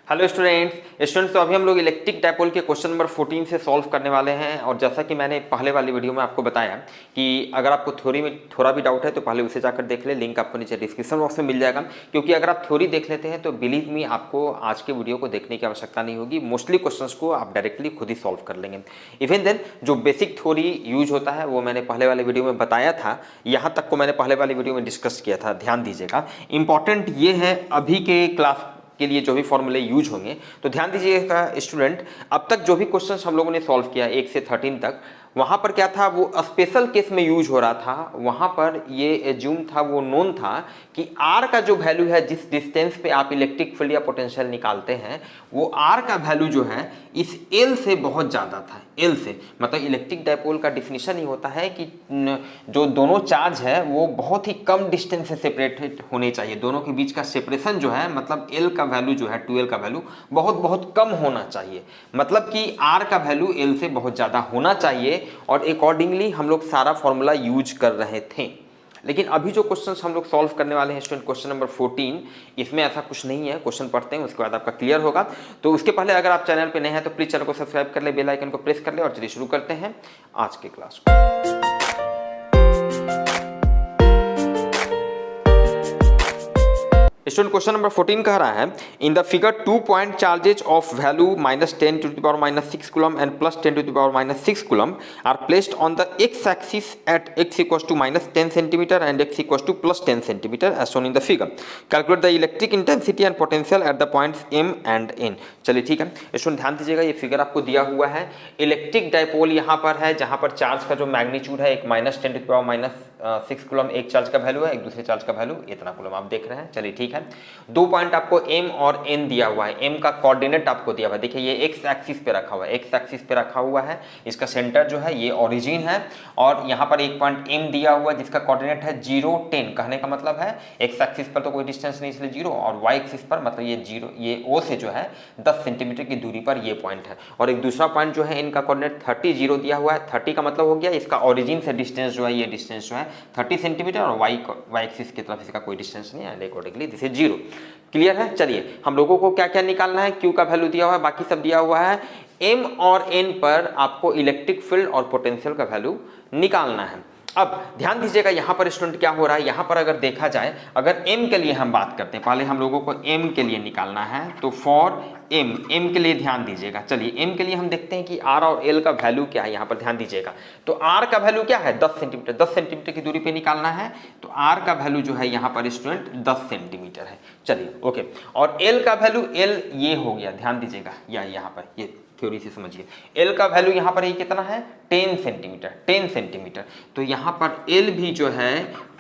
Hello students तो अभी हम लोग इलेक्ट्रिक डायपोल के क्वेश्चन नंबर 14 से सॉल्व करने वाले हैं। और जैसा कि मैंने पहले वाली वीडियो में आपको बताया कि अगर आपको थ्योरी में थोड़ा भी डाउट है तो पहले उसे जाकर देख ले, लिंक आपको नीचे डिस्क्रिप्शन बॉक्स में मिल जाएगा। क्योंकि अगर आप थ्योरी देख लेते हैं तो बिलीव मी आपको आज के वीडियो को देखने की आवश्यकता नहीं होगी। मोस्टली क्वेश्चंस को आप डायरेक्टली खुद ही सॉल्व कर लेंगे। इवन देन जो बेसिक थ्योरी यूज होता है वो मैंने पहले वाले वीडियो में बताया था, यहाँ तक को मैंने पहले वाली वीडियो में डिस्कस किया था, ध्यान दीजिएगा। इंपॉर्टेंट ये है अभी के क्लास के लिए जो भी फॉर्मूले यूज होंगे तो ध्यान दीजिएगा स्टूडेंट। अब तक जो भी क्वेश्चंस हम लोगों ने सॉल्व किया 1 से 13 तक, वहां पर क्या था, वो स्पेशल केस में यूज हो रहा था। वहां पर ये एज्यूम था, वो नोन था कि आर का जो वैल्यू है, जिस डिस्टेंस पे आप इलेक्ट्रिक फील्ड या पोटेंशियल निकालते हैं, वो आर का वैल्यू जो है इस एल से बहुत ज्यादा था। एल से मतलब इलेक्ट्रिक डायपोल का डिफिनीशन ही होता है कि जो दोनों चार्ज है वो बहुत ही कम डिस्टेंस से सेपरेटेड होने चाहिए। दोनों के बीच का सेपरेशन जो है, मतलब एल का वैल्यू जो है, 2l का वैल्यू बहुत बहुत कम होना चाहिए। मतलब कि आर का वैल्यू एल से बहुत ज्यादा होना चाहिए और अकॉर्डिंगली हम लोग सारा फॉर्मूला यूज कर रहे थे। लेकिन अभी जो क्वेश्चंस हम लोग सॉल्व करने वाले हैं स्टूडेंट, क्वेश्चन नंबर 14, इसमें ऐसा कुछ नहीं है। क्वेश्चन पढ़ते हैं उसके बाद आपका क्लियर होगा। तो उसके पहले अगर आप चैनल पे नए हैं तो प्लीज चैनल को सब्सक्राइब कर ले, बेल आइकन को प्रेस कर ले और चलिए शुरू करते हैं आज के क्लास को। स्टूडेंट क्वेश्चन नंबर 14 कह रहा है, in the figure 2 point charges of value -10 to the power -6 coulomb and +10 to the power -6 coulomb are placed on the x axis at x = -10 centimetre and x = +10 centimetre as shown in the figure. Calculate the electric intensity and potential at the points m and n। चलिए ठीक है student, ध्यान दीजिएगा, ये figure आपको दिया हुआ है। इलेक्ट्रिक डायपोल यहाँ पर है जहाँ पर चार्ज का जो मैग्नीट्यूड है, एक -10 to the power -6 कूलम एक चार्ज का वैल्यू है, एक दूसरे चार्ज का वैल्यू इतना कूलम आप देख रहे हैं। चलिए ठीक है, 2 पॉइंट आपको m और n दिया हुआ है। m का कोऑर्डिनेट आपको दिया हुआ है, देखिए ये x एक्सिस पे रखा हुआ है, x एक्सिस पे रखा हुआ है। इसका सेंटर जो है ये ओरिजिन है और यहाँ पर एक पॉइंट m दिया हुआ है जिसका कोऑर्डिनेट है 0, 10। कहने का मतलब है x एक्सिस पर तो कोई डिस्टेंस नहीं इसलिए 0, और y एक्सिस पर मतलब ये 0, ये O से जो है 10 सेंटीमीटर की दूरी पर ये पॉइंट है। और एक दूसरा पॉइंट जो है इनका कोऑर्डिनेट 30, 0 दिया हुआ है। 30 का मतलब हो गया इसका ओरिजिन से डिस्टेंस जो है, ये डिस्टेंस जो है 30 सेंटीमीटर, और y एक्सिस की तरफ इसका कोई डिस्टेंस नहीं है, अकॉर्डिंगली दिस इज 0। क्लियर है। चलिए हम लोगों को क्या क्या निकालना है, Q का वैल्यू दिया हुआ है, बाकी सब दिया हुआ है। M और N पर आपको इलेक्ट्रिक फील्ड और पोटेंशियल का वैल्यू निकालना है। अब ध्यान दीजिएगा यहाँ पर स्टूडेंट क्या हो रहा है, यहाँ पर अगर देखा जाए, अगर M के लिए हम बात करते हैं, पहले हम लोगों को M के लिए निकालना है। तो फॉर M के लिए ध्यान दीजिएगा। चलिए M के लिए हम देखते हैं कि R और L का वैल्यू क्या है। यहाँ पर ध्यान दीजिएगा, तो R का वैल्यू क्या है, 10 सेंटीमीटर। 10 सेंटीमीटर की दूरी पे निकालना है, तो R का वैल्यू जो है यहाँ पर स्टूडेंट 10 सेंटीमीटर है। चलिए ओके, और L का वैल्यू, L ये हो गया, ध्यान दीजिएगा, या यहाँ पर ये थ्योरी से समझिए, L का वैल्यू यहाँ पर ये कितना है, 10 सेंटीमीटर। 10 सेंटीमीटर, तो यहाँ पर L भी जो है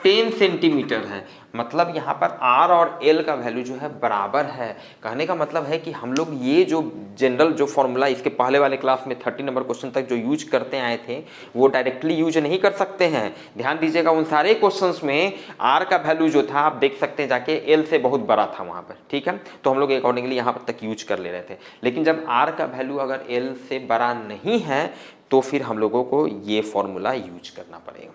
10 सेंटीमीटर है। मतलब यहाँ पर R और L का वैल्यू जो है बराबर है। कहने का मतलब है कि हम लोग ये जो जनरल जो फॉर्मूला इसके पहले वाले क्लास में 30 नंबर क्वेश्चन तक जो यूज करते आए थे वो डायरेक्टली यूज नहीं कर सकते हैं। ध्यान दीजिएगा, उन सारे क्वेश्चंस में R का वैल्यू जो था आप देख सकते हैं जाके, L से बहुत बड़ा था वहाँ पर, ठीक है। तो हम लोग अकॉर्डिंगली यहाँ पर तक यूज कर ले रहे थे। लेकिन जब R का वैल्यू अगर L से बड़ा नहीं है तो फिर हम लोगों को ये फॉर्मूला यूज करना पड़ेगा।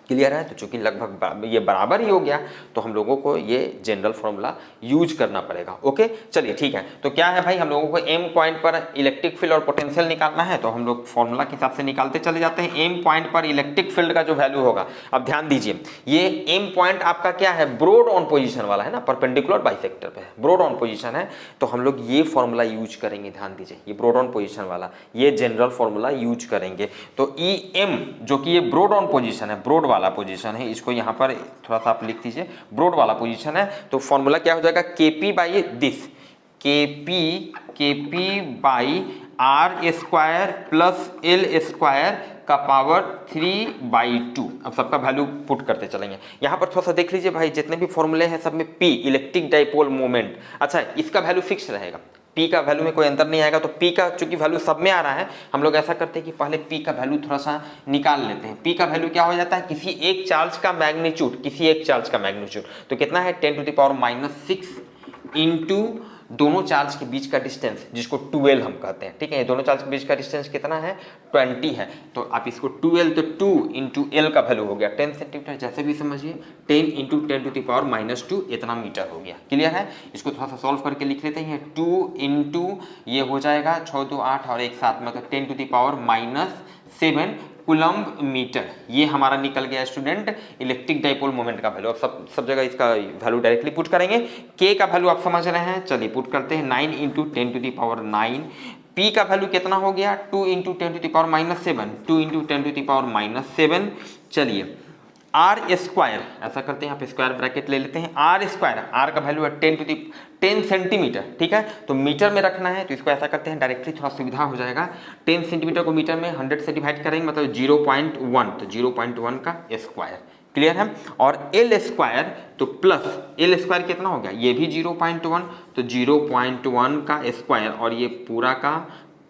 क्लियर है। तो चूंकि लगभग ये बराबर ही हो गया तो हम लोगों को ये जनरल फॉर्मूला यूज करना पड़ेगा। ओके चलिए ठीक है। तो क्या है भाई, हम लोगों को M पॉइंट पर इलेक्ट्रिक फील्ड और पोटेंशियल निकालना है, तो हम लोग फॉर्मूला के हिसाब से निकालते चले जाते हैं। M पॉइंट पर इलेक्ट्रिक फील्ड का जो वैल्यू होगा, अब ध्यान दीजिए, ये M पॉइंट आपका क्या है, ब्रॉड ऑन पोजिशन वाला है ना, परपेंडिकुलर बाइसेक्टर पे है, ब्रॉड ऑन पोजिशन है। तो हम लोग ये फॉर्मूला यूज करेंगे। ध्यान दीजिए, ये ब्रॉड ऑन पोजिशन वाला, ये जनरल फॉर्मूला यूज करेंगे। तो EM जो कि ये ब्रॉड ऑन पोजिशन है, ब्रॉड वाला पोजीशन है, इसको यहाँ पर थोड़ा सा आप लिख दीजिए, ब्रॉड वाला पोजीशन है। तो फॉर्मूला क्या हो जाएगा, KP by this, KP by R² plus L² का पावर 3/2। अब सबका वैल्यू पुट करते चलेंगे। यहाँ पर थोड़ा सा देख लीजिए भाई, जितने भी फॉर्मूले हैं सब में P इलेक्ट्रिक डाइपोल मोमेंट, अच्छा इसका वैल्यू फिक्स रहेगा। P का वैल्यू में कोई अंतर नहीं आएगा। तो P का चूंकि वैल्यू सब में आ रहा है, हम लोग ऐसा करते हैं कि पहले P का वैल्यू थोड़ा सा निकाल लेते हैं। P का वैल्यू क्या हो जाता है, किसी एक चार्ज का मैग्नीट्यूड, किसी एक चार्ज का मैग्नीट्यूड, तो कितना है 10 to the power -6 इंटू दोनों चार्ज के बीच का डिस्टेंस जिसको 2L हम कहते हैं, ठीक है, दोनों चार्ज के बीच का डिस्टेंस कितना है 20 है, तो आप इसको 2L तो 2 इंटू एल का वैल्यू हो गया 10 सेंटीमीटर, जैसे भी समझिए 10 इंटू 10⁻⁻2 इतना मीटर हो गया। क्लियर है? इसको थोड़ा सा सॉल्व करके लिख लेते हैं, 2 इंटू ये हो जाएगा 6 2 8 और एक साथ में तो 10⁻⁻7 कूलम्ब मीटर, ये हमारा निकल गया स्टूडेंट इलेक्ट्रिक डाइपोल मोमेंट का वैल्यू। अब सब जगह इसका वैल्यू डायरेक्टली पुट करेंगे। के का वैल्यू आप समझ रहे हैं, चलिए पुट करते हैं 9 इंटू 10⁻9। पी का वैल्यू कितना हो गया 2 इंटू 10⁻7, 2 इंटू 10⁻7। चलिए आर स्क्वायर, ऐसा करते हैं, आप स्क्वायर ब्रैकेट ले लेते हैं, आर स्क्वायर, आर का वैल्यू है 10 सेंटीमीटर, ठीक है, तो मीटर में रखना है तो इसको ऐसा करते हैं डायरेक्टली, थोड़ा सुविधा हो जाएगा। 10 सेंटीमीटर को मीटर में 100 से डिवाइड करेंगे मतलब 0.1, तो 0.1 का स्क्वायर। क्लियर है? और एल स्क्वायर तो प्लस एल स्क्वायर कितना हो गया, ये भी 0.1, तो 0.1 का स्क्वायर और ये पूरा का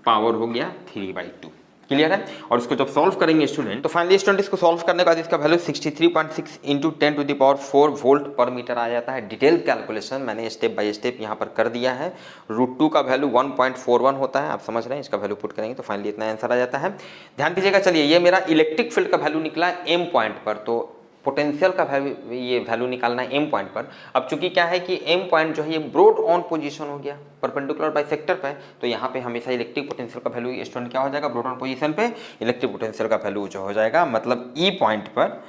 पावर हो गया 3/2। क्लियर है? और इसको जब सॉल्व करेंगे स्टूडेंट, तो फाइनली स्टूडेंट इसको सॉल्व करने के बाद इसका वैल्यू 63.6 इंटू 10⁻4 वोल्ट पर मीटर आ जाता है। डिटेल कैलकुलेशन मैंने स्टेप बाय स्टेप यहाँ पर कर दिया है। √2 का वैल्यू 1.41 होता है, आप समझ रहे हैं, इसका वैल्यू पुट करेंगे तो फाइनली इतना आंसर आ जाता है। ध्यान दीजिएगा, चलिए ये मेरा इलेक्ट्रिक फील्ड का वैल्यू निकला एम पॉइंट पर, तो पोटेंशियल का वैल्यू, ये वैल्यू निकालना है एम पॉइंट पर। अब चूंकि क्या है कि एम पॉइंट जो है ये ब्रॉड ऑन पोजीशन हो गया परपेंडिकुलर बाइसेक्टर पे, तो यहाँ पे हमेशा इलेक्ट्रिक पोटेंशियल का वैल्यू स्टूडेंट क्या हो जाएगा, ब्रॉड ऑन पोजीशन पे इलेक्ट्रिक पोटेंशियल का वैल्यू जो हो जाएगा, मतलब ई पॉइंट पर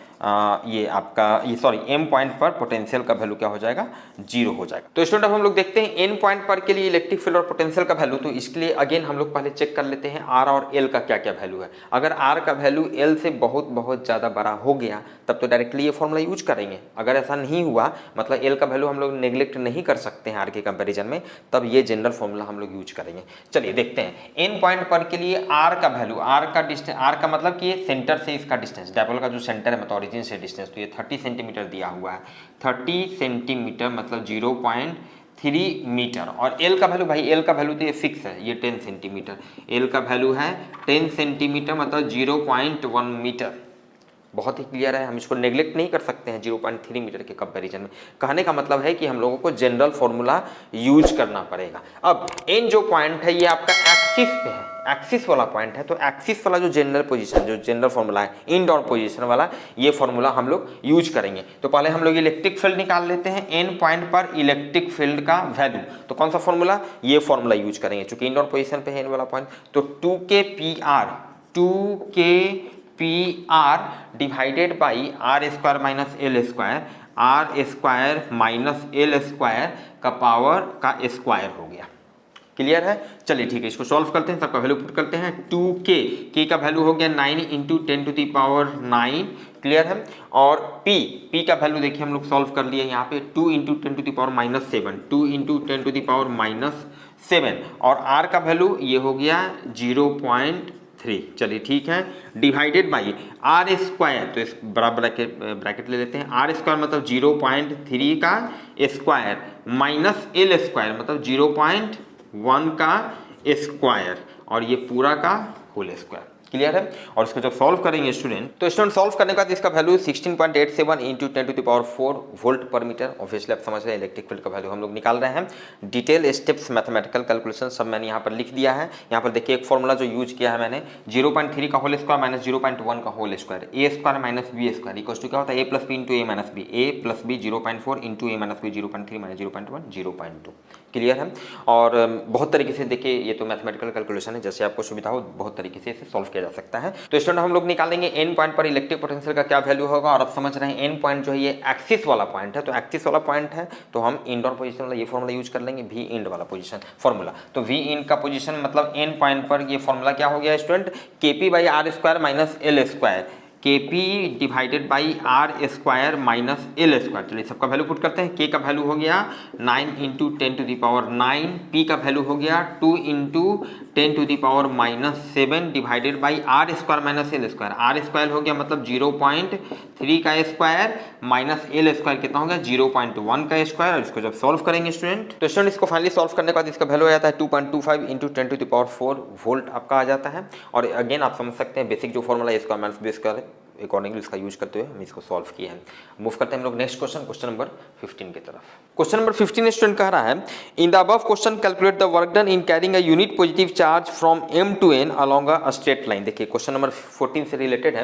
ये आपका एम पॉइंट पर पोटेंशियल का वैल्यू क्या हो जाएगा, 0 हो जाएगा। तो स्टूडेंट अब हम लोग देखते हैं एन पॉइंट पर के लिए इलेक्ट्रिक फील्ड और पोटेंशियल का वैल्यू, तो इसके लिए अगेन हम लोग पहले चेक कर लेते हैं आर और एल का क्या क्या वैल्यू है। अगर आर का वैल्यू एल से बहुत ज़्यादा बड़ा हो गया तब तो डायरेक्टली ये फॉर्मूला यूज करेंगे। अगर ऐसा नहीं हुआ, मतलब एल का वैल्यू हम लोग नेग्लेक्ट नहीं कर सकते हैं आर के कंपेरिजन में, तब ये जनरल फॉर्मूला हम लोग यूज करेंगे। चलिए देखते हैं एन पॉइंट पर के लिए आर का वैल्यू, आर का डिस्टेंस, आर का मतलब कि ये सेंटर से इसका डिस्टेंस, डायपोल का जो सेंटर है मतलब ओरिजिन से डिस्टेंस, तो ये 30 सेंटीमीटर दिया हुआ है, 30 सेंटीमीटर मतलब 0.3 मीटर। और एल का वैल्यू, भाई एल का वैल्यू तो ये फिक्स है, ये 10 सेंटीमीटर, एल का वैल्यू है 10 सेंटीमीटर मतलब 0.1 मीटर। बहुत ही क्लियर है, हम इसको नेग्लेक्ट नहीं कर सकते हैं 0.3 मीटर के कंपैरिजन में। कहने का मतलब है कि हम लोगों को जनरल फॉर्मूला यूज करना पड़ेगा। अब एन जो पॉइंट है ये आपका एक्सिस पे है, एक्सिस वाला पॉइंट है, तो एक्सिस वाला जो जनरल पोजीशन, जो जनरल फॉर्मूला है इन डाउन पोजीशन वाला, ये फॉर्मूला हम लोग यूज करेंगे। तो पहले हम लोग इलेक्ट्रिक फील्ड निकाल लेते हैं, एन पॉइंट पर इलेक्ट्रिक फील्ड का वैल्यू, तो कौन सा फॉर्मूला, ये फॉर्मूला यूज करेंगे चूंकि इन डाउन पोजीशन पे है एन वाला पॉइंट, तो 2kPr divided by R square minus L square, R square minus L square का पावर का स्क्वायर हो गया। क्लियर है? चलिए ठीक है, इसको सॉल्व करते हैं, सबका वैल्यू पुट करते हैं। 2k का वैल्यू हो गया 9 इंटू 10⁻9। क्लियर है? और p का वैल्यू देखिए हम लोग सॉल्व कर लिए यहाँ पे, 2 इंटू 10⁻7, 2 इंटू 10⁻7, और r का वैल्यू ये हो गया 0.3। चलिए ठीक है, डिवाइडेड बाई आर स्क्वायर, तो इस बड़ा ब्रैकेट ले लेते हैं, आर स्क्वायर मतलब 0.3 का स्क्वायर माइनस एल स्क्वायर मतलब 0.1 का स्क्वायर, और ये पूरा का होल स्क्वायर। क्लियर है? और इसको जब सॉल्व करेंगे स्टूडेंट, तो स्टूडेंट सॉल्व करने के बाद इसका वैल्यू 16.87 इंटू 10⁴ वोल्ट पर मीटर। ऑब्वियसली आप समझ रहे हैं इलेक्ट्रिक फील्ड का वैल्यू हम लोग निकाल रहे हैं। डिटेल स्टेप्स मैथमेटिकल कैलकुलेशन सब मैंने यहाँ पर लिख दिया है। यहाँ पर देखिए एक फॉर्मूला जो यूज किया है मैंने, 0.3 का होल स्क्वायर माइनस 0.1 का whole square, A square minus B square equal to क्या होता है, A plus B into A minus B, A plus B 0.4 into A minus B 0.3 minus 0.1 0.2। Clear है? और बहुत तरीके से देखिए, ये तो मैथमेटिकल कैलकुलेशन है, जैसे आपको सुविधा हो बहुत तरीके से इसे सॉल्व किया जा सकता है। तो स्टूडेंट हम लोग निकालेंगे एन पॉइंट पर इलेक्ट्रिक पोटेंशियल का क्या वैल्यू होगा। और आप समझ रहे हैं एन पॉइंट जो है ये एक्सिस वाला पॉइंट है, तो एक्सिस वाला पॉइंट है तो हम इंड ऑन पोजीशन वाला ये फॉर्मूला यूज कर लेंगे, वी इंड वाला पोजीशन फॉर्मूला। तो वी इंड का पोजीशन मतलब एन पॉइंट पर ये फॉर्मूला क्या हो गया student, KP by R square minus L square, Kp divided by R square minus L square. चलिए सबका वैल्यू पुट करते हैं। K का वैल्यू हो गया 9 इंटू 10⁻9, P का वैल्यू हो गया 2 into 10⁻7 divided by R square minus L square. R square हो गया मतलब 0.3 का स्क्वायर माइनस एल स्क्वायर कितना हो गया 0.1 का स्क्वायर। और इसको जब सॉल्व करेंगे स्टूडेंट, तो स्टूडेंट इसको फाइनली सॉल्व करने के बाद इसका वैल्यू आ जाता है 2.25 इंटू 10⁴ वोल्ट आपका आ जाता है। और अगेन आप समझ सकते हैं बेसिक जो फॉर्मूला है इसका माइनस बी स्क्वायर अकॉर्डिंगली उसका यूज करते हुए हम इसको सॉल्व किए हैं। मूव करते हैं हम लोग नेक्स्ट क्वेश्चन, क्वेश्चन नंबर 15 की तरफ। क्वेश्चन नंबर 15 स्टूडेंट कह रहा है in the above question calculate the work done in carrying a unit positive charge from m to n along a straight line. देखिए क्वेश्चन नंबर 14 से related है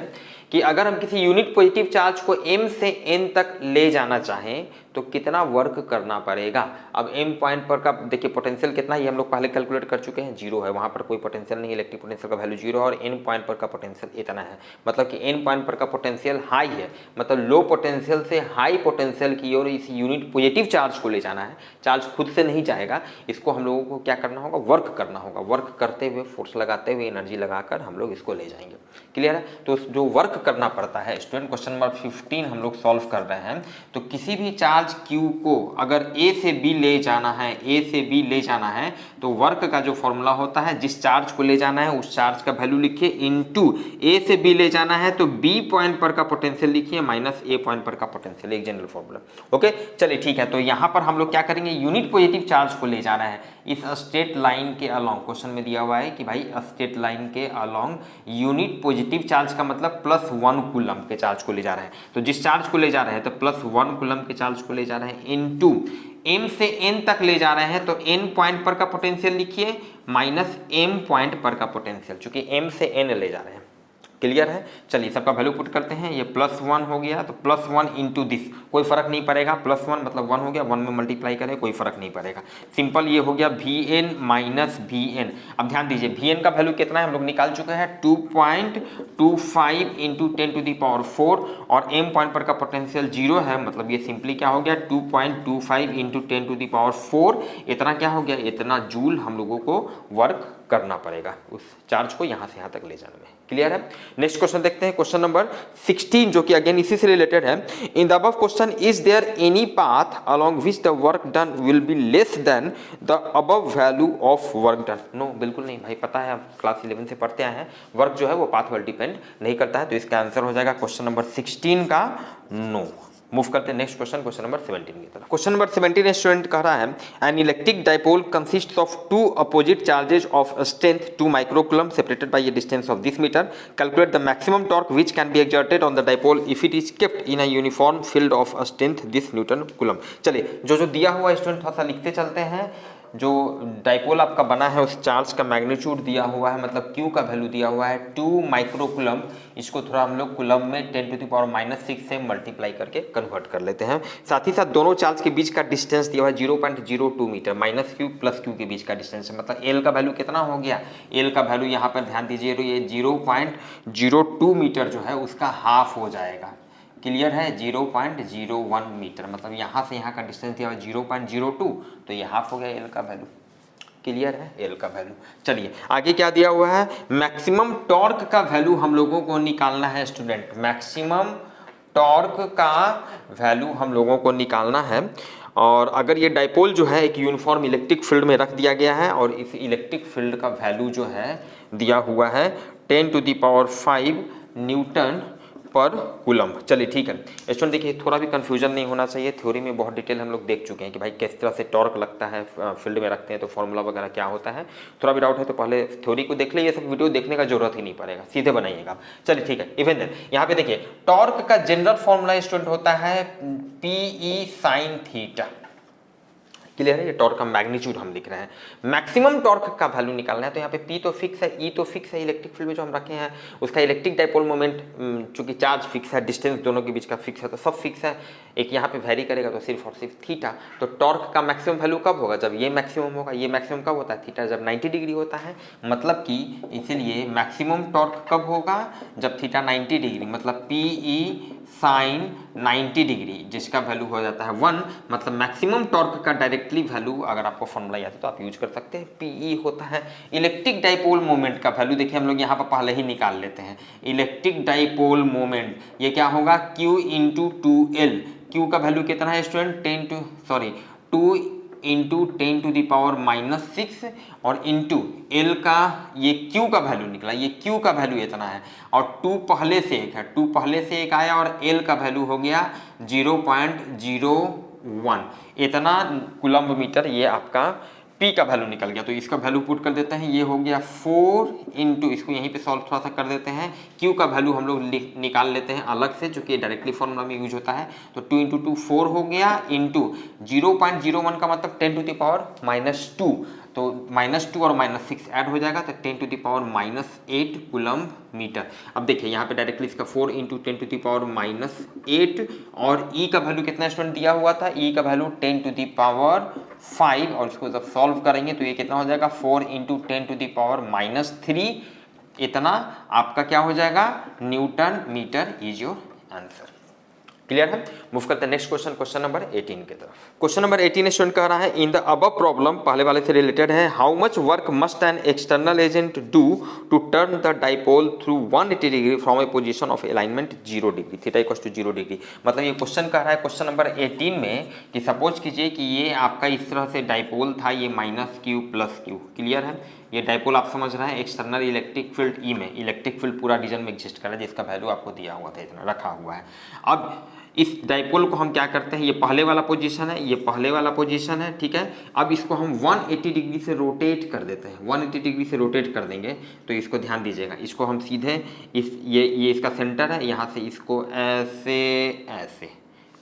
कि अगर हम किसी यूनिट पॉजिटिव चार्ज को m से n तक ले जाना चाहें तो कितना वर्क करना पड़ेगा। अब m पॉइंट पर का देखिए पोटेंशियल कितना है, ये हम लोग पहले कैलकुलेट कर चुके हैं, 0 है, वहां पर कोई पोटेंशियल नहीं, इलेक्ट्रिक पोटेंशियल का वैल्यू 0 है, और n पॉइंट पर का पोटेंशियल इतना है, मतलब कि n पॉइंट पर का पोटेंशियल हाई है, मतलब लो पोटेंशियल से हाई पोटेंशियल की ओर इस यूनिट पॉजिटिव चार्ज को ले जाना है। चार्ज खुद से नहीं जाएगा, इसको हम लोगों को क्या करना होगा, वर्क करना होगा। वर्क करते हुए, फोर्स लगाते हुए, एनर्जी लगाकर हम लोग इसको ले जाएंगे। क्लियर है। तो जो वर्क करना पड़ता है स्टूडेंट, क्वेश्चन नंबर 15 हम लोग सॉल्व कर रहे हैं। तो किसी भी चार्ज Q को अगर A से B ले जाना है, A से B ले जाना है, तो वर्क का जो फॉर्मूला होता है, जिस चार्ज को ले जाना है उस चार्ज का वैल्यू लिखिए इनटू A से B ले जाना है तो B पॉइंट पर का पोटेंशियल लिखिए माइनस A पॉइंट पर का पोटेंशियल, एक जनरल फॉर्मूला। ओके चलिए ठीक है। तो यहाँ पर हम लोग क्या करेंगे, यूनिट पॉजिटिव चार्ज को ले जाना है इस स्ट्रेट लाइन के अलोंग। क्वेश्चन में दिया हुआ है कि भाई स्ट्रेट लाइन के अलोंग यूनिट पॉजिटिव चार्ज का मतलब +1 कूलम के चार्ज को ले जा रहे हैं। तो जिस चार्ज को ले जा रहे हैं तो +1 कूलम के चार्ज को ले जा रहे हैं इनटू m से n तक ले जा रहे हैं तो n पॉइंट पर का पोटेंशियल लिखिए माइनस m पॉइंट पर का पोटेंशियल, चूंकि m से n ले जा रहे हैं। क्लियर है। चलिए सबका वैल्यू पुट करते हैं। ये +1 हो गया तो +1 इंटू दिस, कोई फर्क नहीं पड़ेगा, +1 मतलब 1 हो गया, 1 में मल्टीप्लाई करें कोई फर्क नहीं पड़ेगा। सिंपल ये हो गया Vn माइनस Vn। अब ध्यान दीजिए Vn का वैल्यू कितना है हम लोग निकाल चुके हैं, 2.25 इंटू 10⁴, और m पॉइंट पर का पोटेंशियल 0 है, मतलब ये सिंपली क्या हो गया 2.25 इंटू 10⁴, इतना क्या हो गया, इतना जूल हम लोगों को वर्क करना पड़ेगा उस चार्ज को यहाँ से यहाँ तक ले जाने में। क्लियर है। नेक्स्ट क्वेश्चन देखते हैं, क्वेश्चन नंबर 16 जो कि अगेन इसी से रिलेटेड है। In the above question is there any path along which the work done will be less than the above value of work done. No बिल्कुल नहीं भाई, पता है आप क्लास 11 से पढ़ते आए हैं, वर्क जो है वो पाथ पर डिपेंड नहीं करता है। तो इसका आंसर हो जाएगा क्वेश्चन नंबर 16 का नो। मूव करते हैं नेक्स्ट क्वेश्चन, क्वेश्चन नंबर 17 की तरफ। क्वेश्चन नंबर 17 स्टूडेंट कह रहा है an electric dipole consists of 2 opposite charges of strength 2 microcoulomb separated by a distance of this metre. Calculate the maximum torque which can be exerted on the dipole if it is kept in a uniform field of strength this newton coulomb. चलिए जो दिया हुआ student थोड़ा सा लिखते चलते हैं। जो डाइपोल आपका बना है उस चार्ज का मैग्नीट्यूड दिया हुआ है, मतलब Q का वैल्यू दिया हुआ है 2 माइक्रोकूलम। इसको थोड़ा हम लोग कूलम में 10⁻⁻6 से मल्टीप्लाई करके कन्वर्ट कर लेते हैं। साथ ही साथ दोनों चार्ज के बीच का डिस्टेंस दिया हुआ है 0.02 मीटर, -q प्लस q के बीच का डिस्टेंस है, मतलब L का वैल्यू कितना हो गया, L का वैल्यू यहाँ पर ध्यान दीजिए तो ये 0.02 मीटर जो है उसका हाफ हो जाएगा। क्लियर है, 0.01 मीटर, मतलब यहाँ से यहाँ का डिस्टेंस दिया हुआ 0.02, तो ये हाफ हो गया L का वैल्यू। क्लियर है, L का वैल्यू। चलिए आगे क्या दिया हुआ है, मैक्सिमम टॉर्क का वैल्यू हम लोगों को निकालना है स्टूडेंट। मैक्सिमम टॉर्क का वैल्यू हम लोगों को निकालना है। और अगर ये डाइपोल जो है एक यूनिफॉर्म इलेक्ट्रिक फील्ड में रख दिया गया है और इस इलेक्ट्रिक फील्ड का वैल्यू जो है दिया हुआ है 10⁵ न्यूटन पर कूलम। चलिए ठीक है स्टूडेंट, देखिए थोड़ा भी कंफ्यूजन नहीं होना चाहिए। थ्योरी में बहुत डिटेल हम लोग देख चुके हैं कि भाई किस तरह से टॉर्क लगता है, फील्ड में रखते हैं तो फॉर्मूला वगैरह क्या होता है। थोड़ा भी डाउट है तो पहले थ्योरी को देख लीजिए, सब वीडियो देखने का जरूरत ही नहीं पड़ेगा, सीधे बनाइएगा। चलिए ठीक है। इवन देन यहाँ पे देखिए टॉर्क का जनरल फॉर्मूला स्टूडेंट होता है PE sin थीटा। क्लियर है, ये टॉर्क का मैग्नीट्यूड हम लिख रहे हैं। मैक्सिमम टॉर्क का वैल्यू निकालना है तो यहाँ पे P तो फिक्स है, E तो फिक्स है, इलेक्ट्रिक फील्ड में जो हम रखे हैं उसका इलेक्ट्रिक डाइपोल मोमेंट, चूंकि चार्ज फिक्स है, डिस्टेंस दोनों के बीच का फिक्स है, तो सब फिक्स है। एक यहाँ पे वेरी करेगा तो सिर्फ और सिर्फ थीटा। तो टॉर्क का मैक्सिमम वैल्यू कब होगा, जब ये मैक्सिमम होगा। ये मैक्सिमम कब होता है, थीटा जब 90 डिग्री होता है, मतलब कि इसीलिए मैक्सिमम टॉर्क कब होगा, जब थीटा 90 डिग्री, मतलब PE sin 90 डिग्री, जिसका वैल्यू हो जाता है 1, मतलब मैक्सिमम टॉर्क का डायरेक्टली वैल्यू अगर आपको फॉर्मूला याद है तो आप यूज कर सकते हैं। PE होता है इलेक्ट्रिक डाइपोल मोमेंट का वैल्यू। देखिए हम लोग यहाँ पर पहले ही निकाल लेते हैं। इलेक्ट्रिक डाइपोल मोमेंट ये क्या होगा, Q × 2L। Q का वैल्यू कितना है स्टूडेंट, 2 × 10⁻⁻6 और इंटू L का ये Q का वैल्यू निकला, ये Q का वैल्यू इतना है और 2 पहले से एक है, 2 पहले से एक आया और L का वैल्यू हो गया 0.01, इतना कूलम्ब मीटर ये आपका P का वैल्यू निकल गया, तो इसका वैल्यू पुट कर देते हैं, ये हो गया 4 इंटू, इसको यहीं पे सॉल्व थोड़ा सा कर देते हैं, Q का वैल्यू हम लोग निकाल लेते हैं अलग से, जो कि डायरेक्टली फॉर्मूला में यूज होता है। तो 2 इंटू 2 4 हो गया, इंटू 0.01 का मतलब 10 टू द पावर -2, तो -2 और -6 ऐड हो जाएगा, तो 10 to the power -8 coulomb metre. अब देखिए यहाँ पे डायरेक्टली इसका 4 इंटू 10 टू द पावर -8, और E का वैल्यू कितना स्टूडेंट दिया हुआ था, E का वैल्यू 10 टू द पावर 5, और इसको जब सॉल्व करेंगे तो ये कितना हो जाएगा, 4 इंटू 10 टू द पावर -3, इतना आपका क्या हो जाएगा, newton metre is your answer. Clear है। मूव करते हैं नेक्स्ट क्वेश्चन, क्वेश्चन नंबर 18 की तरफ। क्वेश्चन नंबर 18 स्टूडेंट कह रहा है, इन द अबव प्रॉब्लम, पहले वाले से रिलेटेड है, how much work must an external agent do to turn the dipole through 180 degree from a position of alignment 0 degree, theta equals to 0 degree. मतलब ये question कह रहा है क्वेश्चन नंबर 18 में कि सपोज कीजिए कि ये आपका इस तरह से डाइपोल था, ये -q + q। क्लियर है। ये डाइपोल आप समझ रहे हैं एक्सटर्नल इलेक्ट्रिक फील्ड ई में, इलेक्ट्रिक फील्ड पूरा रीजन में एग्जिस्ट कर रहा है, जिसका वैल्यू आपको दिया हुआ था, इतना रखा हुआ है। अब इस डाइपोल को हम क्या करते हैं, ये पहले वाला पोजीशन है, ये पहले वाला पोजीशन है, ठीक है। अब इसको हम 180 डिग्री से रोटेट कर देते हैं, 180 डिग्री से रोटेट कर देंगे, तो इसको ध्यान दीजिएगा, इसको हम सीधे इस ये इसका सेंटर है, यहाँ से इसको ऐसे ऐसे,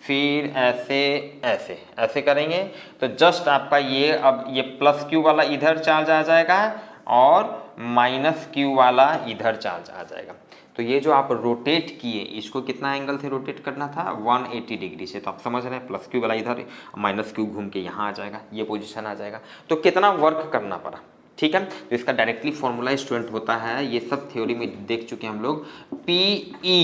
फिर ऐसे ऐसे ऐसे करेंगे, तो जस्ट आपका ये अब ये +q वाला इधर चार्ज आ जाएगा और -q वाला इधर चार्ज आ जाएगा। तो ये जो आप रोटेट किए, इसको कितना एंगल से रोटेट करना था, 180 डिग्री से। तो आप समझ रहे हैं, +q वाला इधर, -q घूम के यहाँ आ जाएगा, ये पोजीशन आ जाएगा। तो कितना वर्क करना पड़ा, ठीक है। तो इसका डायरेक्टली फॉर्मूला स्टूडेंट होता है, ये सब थ्योरी में देख चुके हैं हम लोग, PE,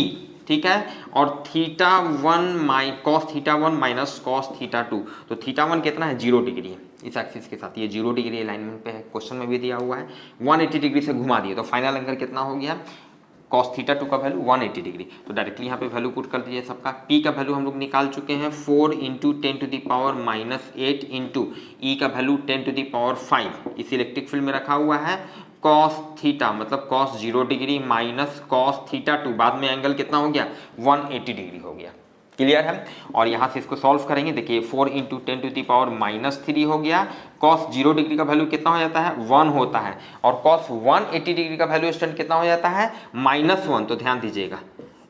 ठीक है, और θ1 cos θ1 माइनस cos θ2। तो θ1 कितना है, 0 डिग्री है इस एक्सिस के साथ, ये 0 डिग्री अलाइनमेंट पे है, क्वेश्चन में भी दिया हुआ है। 180 डिग्री से घुमा दिए, तो फाइनल एंगल कितना हो गया, cos θ2 का वैल्यू 180 डिग्री। तो डायरेक्टली यहाँ पे वैल्यू पुट कर दीजिए सबका। P का वैल्यू हम लोग निकाल चुके हैं, 4 into 10 to the power -8 into E का वैल्यू 10 टू द पावर 5, इस इलेक्ट्रिक फील्ड में रखा हुआ है। cos थीटा मतलब cos 0 डिग्री माइनस cos θ2, बाद में एंगल कितना हो गया, 180 डिग्री हो गया। क्लियर है। और यहाँ से इसको सॉल्व करेंगे, देखिए 4 इंटू 10 टू द पावर -3 हो गया। cos 0 डिग्री का वैल्यू कितना हो जाता है, 1 होता है, और cos 180 डिग्री का वैल्यू स्टूडेंट कितना हो जाता है, -1। तो ध्यान दीजिएगा,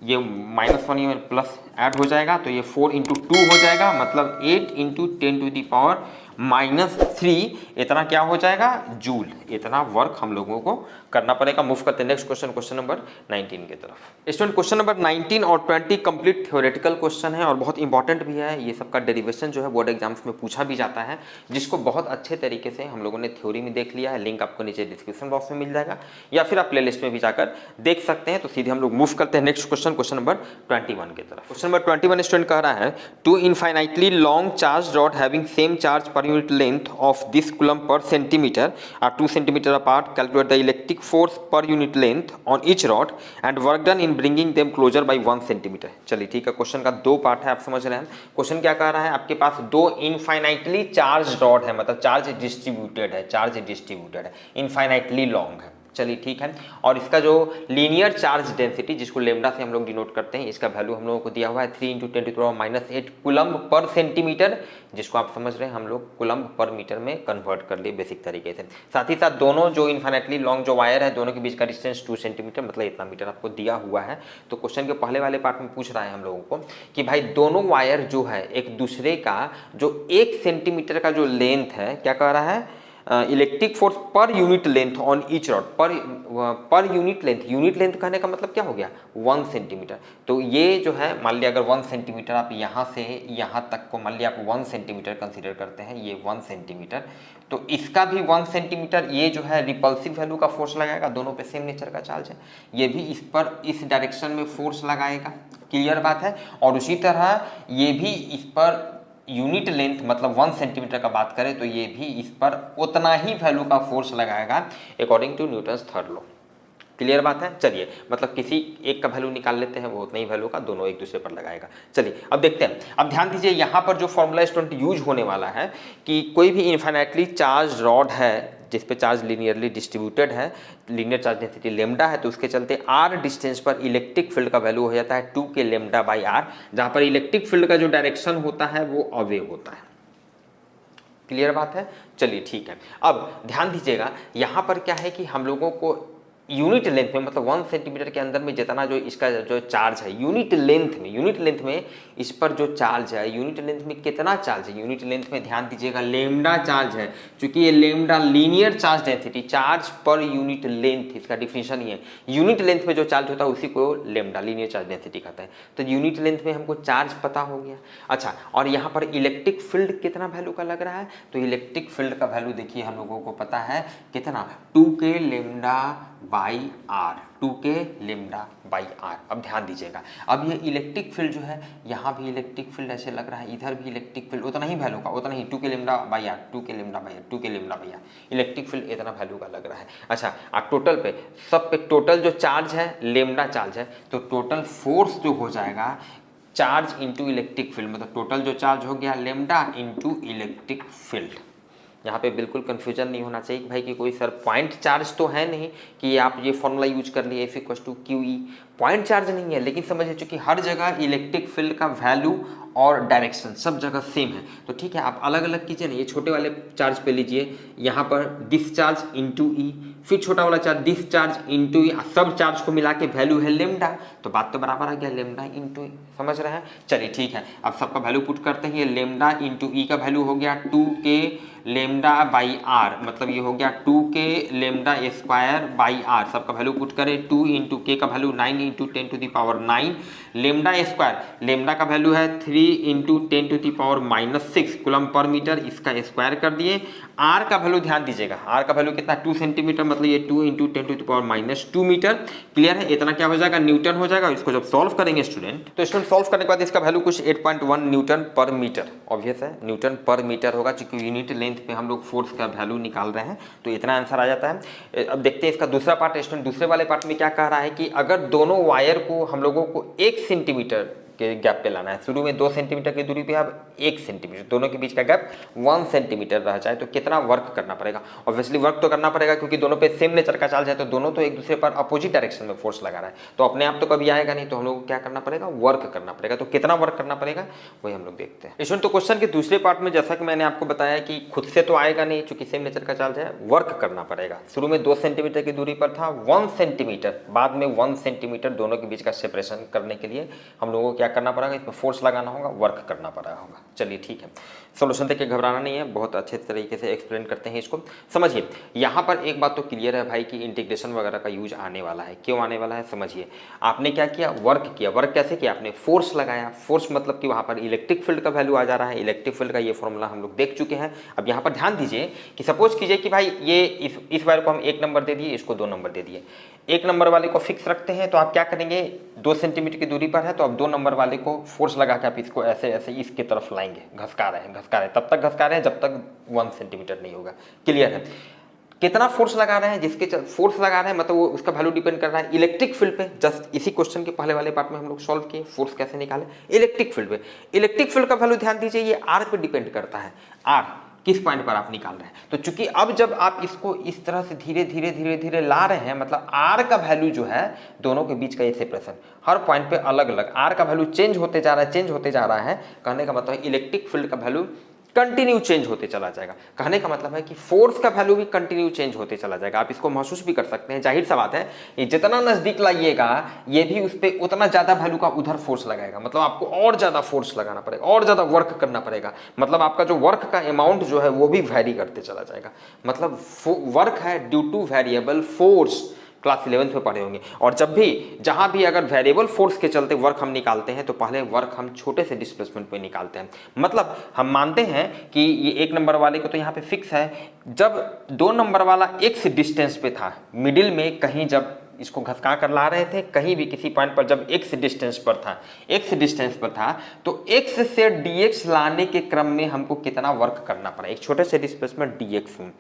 ये -1 ये प्लस ऐड हो जाएगा, तो ये 4 इंटू 2 हो जाएगा, मतलब 8 इंटू 10 टू द पावर -3, इतना क्या हो जाएगा, जूल। इतना वर्क हम लोगों को करना पड़ेगा। मूव करते हैं नेक्स्ट क्वेश्चन, क्वेश्चन नंबर 19 की तरफ। स्टूडेंट क्वेश्चन नंबर 19 और 20 कंप्लीट थ्योरेटिकल क्वेश्चन है और बहुत इंपॉर्टेंट भी है। ये सबका डेरिवेशन जो है बोर्ड एग्जाम्स में पूछा भी जाता है, जिसको बहुत अच्छे तरीके से हम लोगों ने थ्योरी में देख लिया है। लिंक आपको नीचे डिस्क्रिप्शन बॉक्स में मिल जाएगा, या फिर आप प्ले लिस्ट में भी जाकर देख सकते हैं। तो सीधे हम लोग मूव करते हैं नेक्स्ट क्वेश्चन, क्वेश्चन नंबर 21 की तरफ। क्वेश्चन नंबर 21 स्टूडेंट कह रहा है, two infinitely long charge rod having same charge per unit length of this coulomb per centimeter are 2 centimeter apart. Calculate the electric force per unit length on each rod and work done in bringing them closer by 1 centimeter. चलिए ठीक है, question का दो part है, आप समझ रहे हैं। क्वेश्चन क्या कह रहा है, आपके पास दो इनफाइनाइटली चार्ज रॉड है, मतलब चार्ज डिस्ट्रीब्यूटेड है, चार्ज डिस्ट्रीब्यूटेड है, इनफाइनाइटली लॉन्ग है। चलिए ठीक है, और इसका जो लीनियर चार्ज डेंसिटी, जिसको लेमडा से हम लोग डिनोट करते हैं, इसका वैल्यू हम लोगों को दिया हुआ है 3 into 10 to the power -8 coulomb per centimetre, जिसको आप समझ रहे हैं हम लोग कूलम्ब पर मीटर में कन्वर्ट कर लिए बेसिक तरीके से। साथ ही साथ दोनों जो इन्फाइनाइटली लॉन्ग जो वायर है, दोनों के बीच का डिस्टेंस 2 सेंटीमीटर, मतलब इतना मीटर आपको दिया हुआ है। तो क्वेश्चन के पहले वाले पार्ट में पूछ रहा है हम लोगों को कि भाई दोनों वायर जो है एक दूसरे का जो 1 सेंटीमीटर का जो लेंथ है, क्या कह रहा है, इलेक्ट्रिक फोर्स पर unit length on each rod, पर यूनिट लेंथ, यूनिट लेंथ कहने का मतलब क्या हो गया, 1 सेंटीमीटर। तो ये जो है, मान लिया अगर 1 सेंटीमीटर आप यहाँ से यहाँ तक को मान लिया आप 1 सेंटीमीटर कंसीडर करते हैं, ये 1 सेंटीमीटर, तो इसका भी 1 सेंटीमीटर ये जो है रिपल्सिव वैल्यू का फोर्स लगाएगा, दोनों पे सेम नेचर का चार्ज है, ये भी इस पर इस डायरेक्शन में फोर्स लगाएगा। क्लियर बात है। और उसी तरह ये भी इस पर यूनिट लेंथ मतलब 1 सेंटीमीटर का बात करें तो ये भी इस पर उतना ही वैल्यू का फोर्स लगाएगा according to Newton's third law. Clear बात है। चलिए, मतलब किसी एक का वैल्यू निकाल लेते हैं, वो उतना ही वैल्यू का दोनों एक दूसरे पर लगाएगा। चलिए अब देखते हैं। अब ध्यान दीजिए, यहाँ पर जो फॉर्मूला स्टूडेंट यूज होने वाला है कि कोई भी इन्फाइनाइटली चार्ज रॉड है जिस पे चार्ज लीनियरली डिस्ट्रीब्यूटेड है, लीनियर चार्ज डेंसिटी लेमडा है, तो उसके चलते आर डिस्टेंस पर इलेक्ट्रिक फील्ड का वैल्यू हो जाता है 2 के लेमडा बाई आर, जहाँ पर इलेक्ट्रिक फील्ड का जो डायरेक्शन होता है वो अवे होता है। क्लियर बात है। चलिए ठीक है, अब ध्यान दीजिएगा यहाँ पर क्या है कि हम लोगों को यूनिट लेंथ में मतलब 1 सेंटीमीटर के अंदर में जितना जो इसका जो चार्ज है यूनिट लेंथ में इस पर जो चार्ज है यूनिट लेंथ में कितना चार्ज है, यूनिट लेंथ में ध्यान दीजिएगा लेमडा चार्ज है, क्योंकि ये lambda linear charge density, charge पर यूनिट लेंथ इसका डिफिनेशन ही है। यूनिट लेंथ में जो चार्ज होता है उसी को लेमडा लीनियर चार्ज डेंसिटी कहते हैं। तो यूनिट लेंथ में हमको चार्ज पता हो गया। अच्छा, और यहाँ पर इलेक्ट्रिक फील्ड कितना वैल्यू का लग रहा है, तो इलेक्ट्रिक फील्ड का वैल्यू देखिए हम लोगों को पता है कितना, 2k lambda by R, 2k lambda by R. अब ध्यान दीजिएगा, अब ये इलेक्ट्रिक फील्ड जो है यहाँ भी इलेक्ट्रिक फील्ड ऐसे लग रहा है, इधर भी इलेक्ट्रिक फील्ड उतना ही वैल्यू का, उतना ही 2k lambda by R, 2k lambda by R, 2k lambda by R, electric field इतना वैल्यू का लग रहा है। अच्छा, अब टोटल पे सब पे टोटल जो चार्ज है लेमडा चार्ज है, तो टोटल फोर्स जो हो जाएगा चार्ज इंटू इलेक्ट्रिक फील्ड, मतलब टोटल जो चार्ज हो गया लेमडा इंटू इलेक्ट्रिक फील्ड। यहाँ पे बिल्कुल कन्फ्यूजन नहीं होना चाहिए भाई कि कोई सर पॉइंट चार्ज तो है नहीं कि आप ये फॉर्मूला यूज कर लिए F = QE, पॉइंट चार्ज नहीं है, लेकिन समझिए चूंकि हर जगह इलेक्ट्रिक फील्ड का वैल्यू और डायरेक्शन सब जगह सेम है, तो ठीक है आप अलग अलग कीजिए ना। ये छोटे वाले चार्ज पे लीजिए, यहाँ पर डिस्चार्ज इंटू ई, फिर छोटा वाला चार्ज डिस्चार्ज इंटू ई, सब चार्ज को मिला के वैल्यू है लेमडा, तो बात तो बराबर आ गया लेमडा इंटू ई, समझ रहे हैं। चलिए ठीक है, अब सबका वैल्यू पुट करते हैं। ये लेमडा इंटू ई का वैल्यू हो गया 2k लेमडा बाई आर, मतलब ये हो गया 2k lambda square by R, सबका वैल्यू पुट करें। 2 इंटू के का value 9 into 10⁻⁹, lambda square, lambda का वैल्यू है 3 इंटू 10⁻⁻6 कूलम पर मीटर, इसका स्क्वायर कर दिए। आर का वैल्यू ध्यान दीजिएगा, आर का वैल्यू कितना 2 सेंटीमीटर, मतलब ये 2 इंटू 10⁻⁻2 मीटर। क्लियर है, इतना क्या हो जाएगा न्यूटन हो जाएगा। इसको जब सॉल्व करेंगे स्टूडेंट, तो स्टूडेंट सॉल्व करने के बाद इसका वैल्यू कुछ 8.1 न्यूटन पर मीटर, ऑब्वियस है न्यूटन पर मीटर होगा, क्योंकि यूनिट लेंथ पे हम लोग फोर्स का वैल्यू निकाल रहे हैं, तो इतना आंसर आ जाता है। अब देखते हैं इसका दूसरा पार्ट। स्टूडेंट दूसरे वाले पार्ट में क्या कह रहा है कि अगर दोनों वायर को हम लोगों को 1 सेंटीमीटर के गैप पे लाना है, शुरू में 2 सेंटीमीटर की दूरी पे, अब 1 सेंटीमीटर, दोनों के बीच का गैप 1 सेंटीमीटर रह जाए, तो कितना वर्क करना पड़ेगा। ऑब्वियसली वर्क तो करना पड़ेगा, क्योंकि दोनों पे सेम नेचर का चार्ज है, तो दोनों तो एक दूसरे पर अपोजिट डायरेक्शन में फोर्स लगा रहा है, तो अपने आप तो कभी आएगा नहीं, तो हम लोग को क्या करना पड़ेगा, वर्क करना पड़ेगा। तो कितना वर्क करना पड़ेगा वही हम लोग देखते हैं। स्टूडेंट तो क्वेश्चन के दूसरे पार्ट में जैसा कि मैंने आपको बताया कि खुद से तो आएगा नहीं, चूंकि सेम नेचर का चार्ज है, वर्क करना पड़ेगा। शुरू में 2 सेंटीमीटर की दूरी पर था, 1 सेंटीमीटर, बाद में 1 सेंटीमीटर, दोनों के बीच का सेपरेशन करने के लिए हम लोगों को क्या करना पड़ेगा, इसमें फोर्स लगाना होगा, वर्क करना पड़ा होगा। चलिए ठीक है, सॉल्यूशन देखिए घबराना नहीं है, बहुत अच्छे तरीके से एक्सप्लेन करते हैं इसको। समझिए यहाँ पर एक बात तो क्लियर है भाई कि इंटीग्रेशन वगैरह का यूज आने वाला है। क्यों आने वाला है समझिए, आपने क्या किया, वर्क किया। वर्क कैसे किया, आपने फोर्स लगाया। फोर्स मतलब कि वहाँ पर इलेक्ट्रिक फील्ड का वैल्यू आ जा रहा है। इलेक्ट्रिक फील्ड का ये फॉर्मूला हम लोग देख चुके हैं। अब यहाँ पर ध्यान दीजिए कि सपोज कीजिए कि भाई ये इस वायर को हम 1 नंबर दे दिए, इसको 2 नंबर दे दिए। 1 नंबर वाले को फिक्स रखते हैं, तो आप क्या करेंगे, 2 सेंटीमीटर की दूरी पर है, तो अब 2 नंबर वाले को फोर्स लगा के आप इसको ऐसे ऐसे इसके तरफ लाएंगे, घसका रहे हैं तब तक घसका रहे हैं जब तक 1 सेंटीमीटर नहीं होगा। क्लियर है, कितना फोर्स लगा रहे हैं, जिसके फोर्स लगा रहे हैं मतलब वो उसका वैल्यू डिपेंड कर रहा है इलेक्ट्रिक फील्ड पे। जस्ट इसी क्वेश्चन के पहले वाले पार्ट में हम लोग सॉल्व किए, फोर्स कैसे निकाले, इलेक्ट्रिक फील्ड पे। इलेक्ट्रिक फील्ड का वैल्यू ध्यान दीजिए, ये आर पे डिपेंड करता है, आर किस पॉइंट पर आप निकाल रहे हैं। तो चूंकि अब जब आप इसको इस तरह से धीरे धीरे ला रहे हैं, मतलब आर का वैल्यू जो है दोनों के बीच का ये सेपरेशन हर पॉइंट पे अलग अलग, आर का वैल्यू चेंज होते जा रहा है। कहने का मतलब इलेक्ट्रिक फील्ड का वैल्यू कंटिन्यू चेंज होते चला जाएगा। कहने का मतलब है कि फोर्स का वैल्यू भी कंटिन्यू चेंज होते चला जाएगा। आप इसको महसूस भी कर सकते हैं, जाहिर सा बात है, ये जितना नजदीक लाइएगा ये भी उस पर उतना ज्यादा वैल्यू का उधर फोर्स लगाएगा, मतलब आपको और ज्यादा फोर्स लगाना पड़ेगा, और ज्यादा वर्क करना पड़ेगा। मतलब आपका जो वर्क का अमाउंट जो है वो भी वैरी करते चला जाएगा। मतलब वर्क है due two variable force, class 11th में पढ़े होंगे। और जब भी जहां भी अगर वेरिएबल फोर्स के चलते वर्क हम निकालते हैं, तो पहले वर्क हम छोटे से डिस्प्लेसमेंट पे निकालते हैं। मतलब हम मानते हैं कि ये 1 नंबर वाले को तो यहाँ पे फिक्स है, जब 2 नंबर वाला x डिस्टेंस पे था, मिडिल में कहीं जब इसको घसका कर ला रहे थे, कहीं भी किसी पॉइंट पर जब x डिस्टेंस पर था, तो x से dx लाने के क्रम में हमको कितना वर्क करना पड़ा, एक छोटे से डिस्प्लेसमेंट dx में।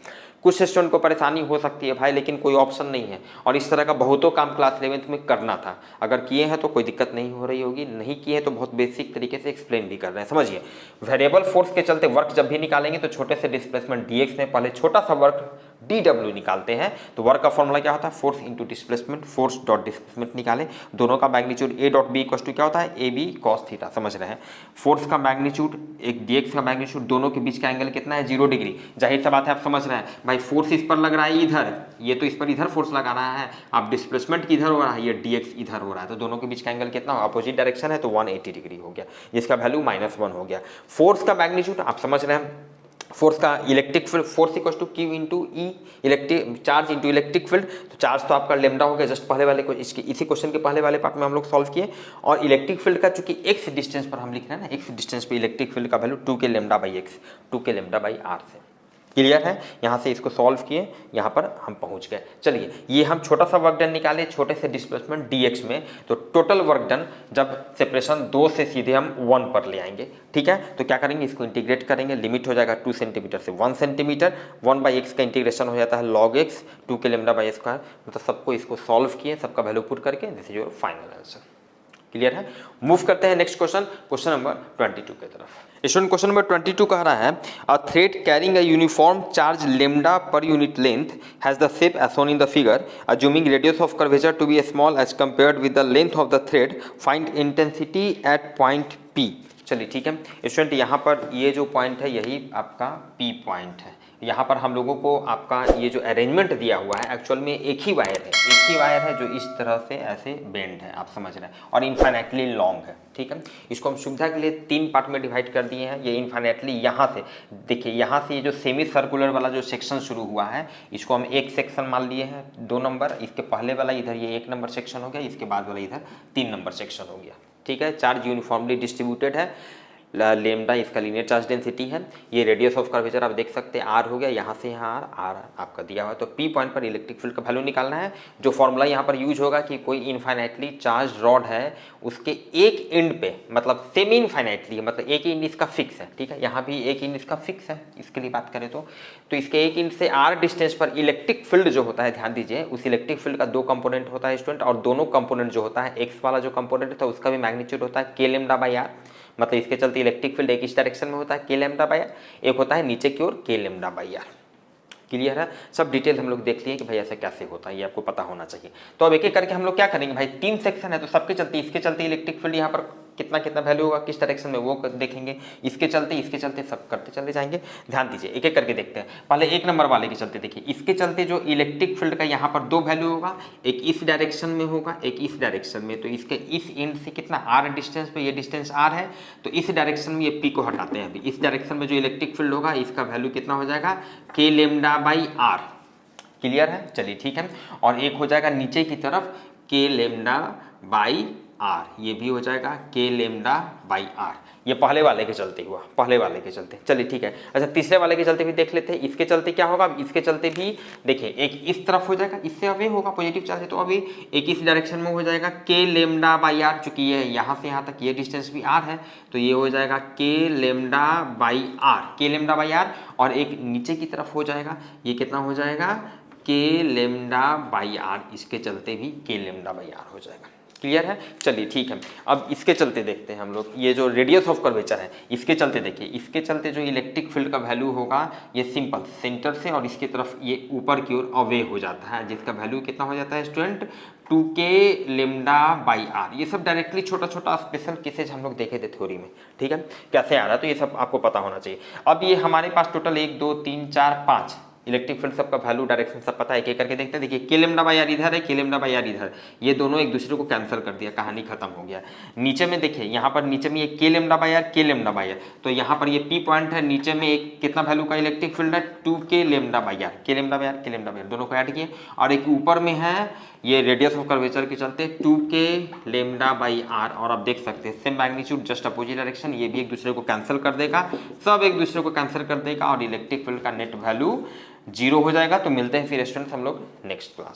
कुछ स्टूडेंट को परेशानी हो सकती है भाई, लेकिन कोई ऑप्शन नहीं है, और इस तरह का बहुतों काम क्लास 11th में करना था। अगर किए हैं तो कोई दिक्कत नहीं हो रही होगी, नहीं किए हैं तो बहुत बेसिक तरीके से एक्सप्लेन भी कर रहे हैं। समझिए, वेरिएबल फोर्स के चलते वर्क जब भी निकालेंगे तो छोटे से डिस्प्लेसमेंट dx में पहले छोटा सा वर्क dw निकालते हैं तो वर्क का फॉर्मूला क्या होता है, force into displacement, force dot displacement निकाले, दोनों का magnitude a dot B equal to क्या होता है, ab cos थीटा, समझ रहे हैं। फोर्स का मैग्नीट्यूड एक dx का मैग्नीट्यूड, दोनों के बीच का एंगल कितना है, 0 डिग्री। जाहिर सा बात है, आप समझ रहे हैं भाई, फोर्स इस पर लग रहा है इधर, ये तो इस पर इधर फोर्स लगा रहा है, आप डिस्प्लेसमेंट किधर हो रहा है, ये dx इधर हो रहा है, तो दोनों के बीच का एंगल कितना, अपोजिट डायरेक्शन है तो 180 डिग्री हो गया, जिसका वैल्यू -1 हो गया। फोर्स का मैग्नीट्यूड आप समझ रहे हैं, फोर्स का electric field, force equal to Q into E, electric charge into electric field, तो चार्ज तो आपका लेमडा हो गया, जस्ट पहले वाले को इसी क्वेश्चन के पहले वाले पार्ट में हम लोग सॉल्व किए। और इलेक्ट्रिक फील्ड का चूंकि एक्स डिस्टेंस पर हम लिख रहे हैं ना, एक्स डिस्टेंस पे इलेक्ट्रिक फील्ड का वैल्यू 2 के लेमडा बाई एक्स, 2 के लेमडा बाई आर से। क्लियर है, यहाँ से इसको सॉल्व किए, यहाँ पर हम पहुँच गए। चलिए, ये हम छोटा सा वर्क डन निकाले छोटे से डिस्प्लेसमेंट dx में, तो टोटल वर्क डन जब सेपरेशन 2 से सीधे हम 1 पर ले आएंगे, ठीक है। तो क्या करेंगे, इसको इंटीग्रेट करेंगे, लिमिट हो जाएगा 2 सेंटीमीटर से 1 सेंटीमीटर, 1/x का इंटीग्रेशन हो जाता है log x, 2 के लेमडा बाई स्क्वायर, मतलब सबको इसको सॉल्व किए, सबका वैल्यू पुट करके, this is your final answer. Clear है, मूव करते हैं नेक्स्ट क्वेश्चन, क्वेश्चन नंबर 22 की तरफ। स्टूडेंट क्वेश्चन नंबर 22 कह रहा है, a thread carrying a uniform charge lambda per unit length has the shape as shown in the figure, assuming radius of curvature to be small as compared with the length of the thread, find intensity at point P। चलिए ठीक है student, यहाँ पर ये जो point है यही आपका P पॉइंट है। यहाँ पर हम लोगों को आपका ये जो अरेंजमेंट दिया हुआ है एक्चुअल में एक ही वायर है जो इस तरह से ऐसे बेंड है, आप समझ रहे हैं, और इनफाइनाइटली लॉन्ग है, ठीक है। इसको हम सुविधा के लिए 3 पार्ट में डिवाइड कर दिए हैं। ये इनफाइनाइटली यहाँ से देखिए, यहाँ से ये जो सेमी सर्कुलर वाला जो सेक्शन शुरू हुआ है, इसको हम एक सेक्शन मान लिए हैं 2 नंबर, इसके पहले वाला इधर ये 1 नंबर सेक्शन हो गया, इसके बाद वाला इधर 3 नंबर सेक्शन हो गया, ठीक है। चार्ज यूनिफॉर्मली डिस्ट्रीब्यूटेड है, लेमडा इसका लीनियर चार्ज डेंसिटी है, ये रेडियस ऑफ कर्वेचर आप देख सकते हैं आर हो गया, यहाँ से यहाँ आर आपका दिया हुआ है। तो पी पॉइंट पर इलेक्ट्रिक फील्ड का वैल्यू निकालना है। जो फॉर्मूला यहाँ पर यूज होगा कि कोई इनफाइनाइटली चार्ज रॉड है, उसके एक एंड पे, मतलब सेमी इनफाइनाइटली, मतलब एक एंड इसका फिक्स है, ठीक है। यहाँ भी एक एंड इसका फिक्स है, इसके लिए बात करें तो इसके एक एंड से आर डिस्टेंस पर इलेक्ट्रिक फील्ड जो होता है, ध्यान दीजिए, उस इलेक्ट्रिक फील्ड का 2 कंपोनेंट होता है स्टूडेंट, और दोनों कंपोनेंट जो होता है, एक्स वाला जो कंपोनेंट होता है उसका भी मैग्नीट्यूड होता है के लेमडा बाई आर, मतलब इसके चलते इलेक्ट्रिक फील्ड एक इस डायरेक्शन में होता है के लेमडा बाई आर, एक होता है नीचे की ओर के लेमडा बाई आर। क्लियर है, सब डिटेल हम लोग देख लिए कि भाई ऐसा कैसे होता है, ये आपको पता होना चाहिए। तो अब एक एक करके हम लोग क्या करेंगे भाई, 3 सेक्शन है तो सबके चलते, इसके चलते इलेक्ट्रिक फील्ड यहाँ पर कितना कितना वैल्यू होगा, किस डायरेक्शन में वो देखेंगे, इसके चलते सब करते चले जाएंगे। ध्यान दीजिए, एक एक करके देखते हैं। पहले 1 नंबर वाले के चलते देखिए, इसके चलते जो इलेक्ट्रिक फील्ड का यहाँ पर 2 वैल्यू होगा, एक इस डायरेक्शन में होगा, एक इस डायरेक्शन में। तो इसके इस एंड से कितना आर डिस्टेंस पे, ये डिस्टेंस आर है, तो इस डायरेक्शन में ये पी को हटाते हैं। अभी इस डायरेक्शन में जो इलेक्ट्रिक फील्ड होगा, इसका वैल्यू कितना हो जाएगा, के लेमडा बाई आर। क्लियर है, चलिए ठीक है। और एक हो जाएगा नीचे की तरफ के लेमडा बाई आर, ये भी हो जाएगा के लेमडा बाई आर। ये पहले वाले के चलते हुआ, पहले वाले के चलते। चलिए ठीक है, अच्छा तीसरे वाले के चलते भी देख लेते हैं। इसके चलते क्या होगा, इसके चलते भी देखिए, एक इस तरफ हो जाएगा, इससे अवे होगा पॉजिटिव चार्ज है, तो अभी एक इस डायरेक्शन में हो जाएगा के लेमडा बाई आर, चूंकि ये यहाँ से यहाँ तक ये डिस्टेंस भी आर है, तो ये हो जाएगा के लेमडा बाई आर, के लेमडा बाई आर। और एक नीचे की तरफ हो जाएगा, ये कितना हो जाएगा, के लेमडा बाई आर, इसके चलते भी के लेमडा बाई आर हो जाएगा। क्लियर है, चलिए ठीक है। अब इसके चलते देखते हैं हम लोग, ये जो रेडियस ऑफ कर्वेचर है, इसके चलते देखिए, इसके चलते जो इलेक्ट्रिक फील्ड का वैल्यू होगा, ये सिंपल सेंटर से और इसकी तरफ ये ऊपर की ओर अवे हो जाता है, जिसका वैल्यू कितना हो जाता है student, 2k lambda by are. ये सब डायरेक्टली छोटा छोटा स्पेशल केसेज हम लोग देखे थे थ्योरी में, ठीक है, कैसे आ रहा है, तो ये सब आपको पता होना चाहिए। अब ये हमारे पास टोटल 1 2 3 4 5 इलेक्ट्रिक फील्ड सबका वैल्यू डायरेक्शन सब पता है, एक एक करके देखते हैं। देखिए के लेमडा बाई आर इधर है, के लेमडा बाई आर इधर, ये दोनों एक दूसरे को कैंसिल कर दिया, कहानी खत्म हो गया। नीचे में देखिए, यहाँ पर नीचे में ये के लेमडा बाई आर, के लेमडा बाई आर, तो यहाँ पर ये पी पॉइंट है, नीचे में एक कितना वैल्यू का इलेक्ट्रिक फील्ड है, 2k लेमडा बाई आर, के लेमडा बाई आर, के लेमडा बाई आर, दोनों को ऐड किए। और एक ऊपर में है ये रेडियस ऑफ कर्वेचर के चलते 2k लेमडा बाई आर, और आप देख सकते हैं same magnitude just opposite direction, ये भी एक दूसरे को कैंसिल कर देगा, सब एक दूसरे को कैंसिल कर देगा, और इलेक्ट्रिक फील्ड का नेट वैल्यू 0 हो जाएगा। तो मिलते हैं फिर स्टूडेंट्स हम लोग नेक्स्ट क्लास।